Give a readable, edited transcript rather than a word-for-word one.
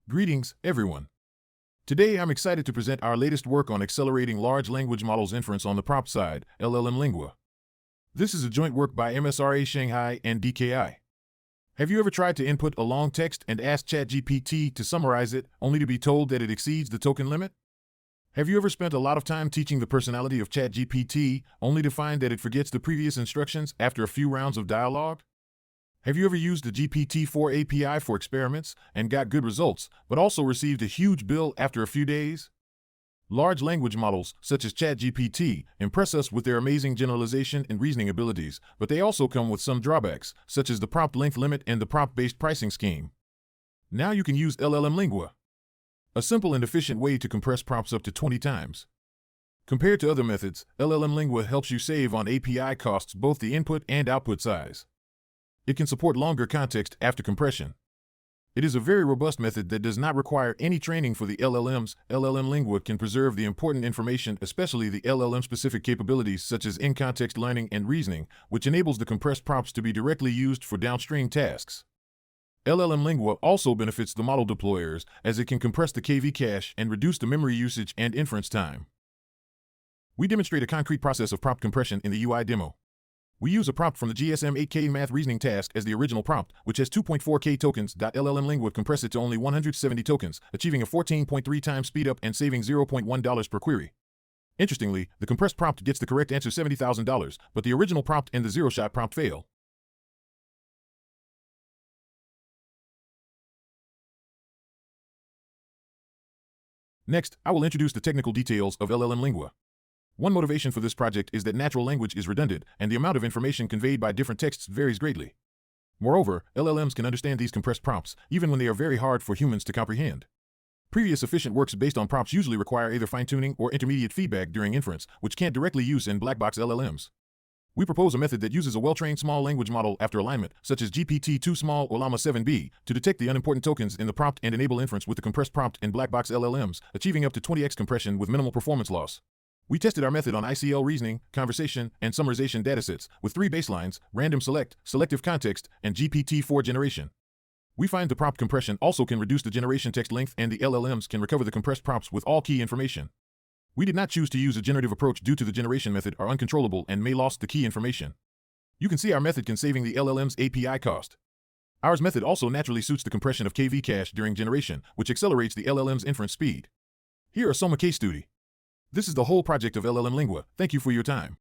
Greetings, everyone. Today I'm excited to present our latest work on accelerating large language models inference on the prompt side, LLMLingua. This is a joint work by MSRA Shanghai and DKI. Have you ever tried to input a long text and ask ChatGPT to summarize it, only to be told that it exceeds the token limit? Have you ever spent a lot of time teaching the personality of ChatGPT, only to find that it forgets the previous instructions after a few rounds of dialogue? Have you ever used the GPT-4 API for experiments and got good results, but also received a huge bill after a few days? Large language models, such as ChatGPT, impress us with their amazing generalization and reasoning abilities, but they also come with some drawbacks, such as the prompt length limit and the prompt-based pricing scheme. Now you can use LLMLingua, a simple and efficient way to compress prompts up to 20 times. Compared to other methods, LLMLingua helps you save on API costs, both the input and output size. It can support longer context after compression. It is a very robust method that does not require any training for the LLMs. LLMLingua can preserve the important information, especially the LLM-specific capabilities such as in-context learning and reasoning, which enables the compressed prompts to be directly used for downstream tasks. LLMLingua also benefits the model deployers, as it can compress the KV cache and reduce the memory usage and inference time. We demonstrate a concrete process of prompt compression in the UI demo. We use a prompt from the GSM-8K math reasoning task as the original prompt, which has 2.4K tokens. LLMLingua compress it to only 170 tokens, achieving a 14.3 times speedup and saving $0.1 per query. Interestingly, the compressed prompt gets the correct answer $70,000, but the original prompt and the zero-shot prompt fail. Next, I will introduce the technical details of LLMLingua. One motivation for this project is that natural language is redundant, and the amount of information conveyed by different texts varies greatly. Moreover, LLMs can understand these compressed prompts, even when they are very hard for humans to comprehend. Previous efficient works based on prompts usually require either fine-tuning or intermediate feedback during inference, which can't directly use in black box LLMs. We propose a method that uses a well-trained small language model after alignment, such as GPT-2 Small or Llama 7B, to detect the unimportant tokens in the prompt and enable inference with the compressed prompt in black box LLMs, achieving up to 20x compression with minimal performance loss. We tested our method on ICL reasoning, conversation, and summarization datasets, with 3 baselines: random select, selective context, and GPT-4 generation. We find the prompt compression also can reduce the generation text length, and the LLMs can recover the compressed prompts with all key information. We did not choose to use a generative approach due to the generation method are uncontrollable and may lost the key information. You can see our method can saving the LLM's API cost. Ours method also naturally suits the compression of KV cache during generation, which accelerates the LLM's inference speed. Here are some case study. This is the whole project of LLMLingua. Thank you for your time.